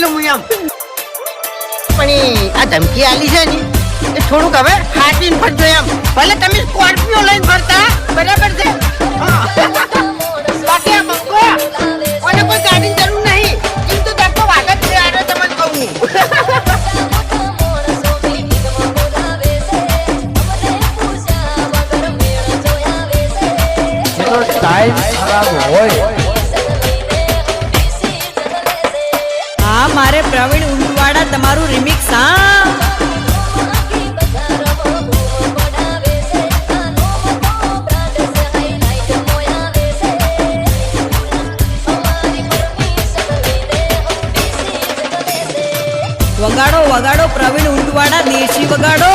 લઉં હું એમ. પણ આ ધમકી આલી છે ને એ થોડુંક હવે હાટીને ફરજો એમ. ભલે તમે સ્કોર્પિયો લઈને ફરતા બરાબર છે, બાકી આ બંકો અને કોઈ ગાડીની જરૂર નહીં. એમ તો ધક્કો વાગ જ છે. આને તમને કહું ટાઈમ ખરાબ હોય. હા મારે પ્રવીણ ઉંટવાડા તમારું રિમિક્સ. હા વગાડો વગાડો પ્રવીણ ઉંટવાડા દેશી વગાડો.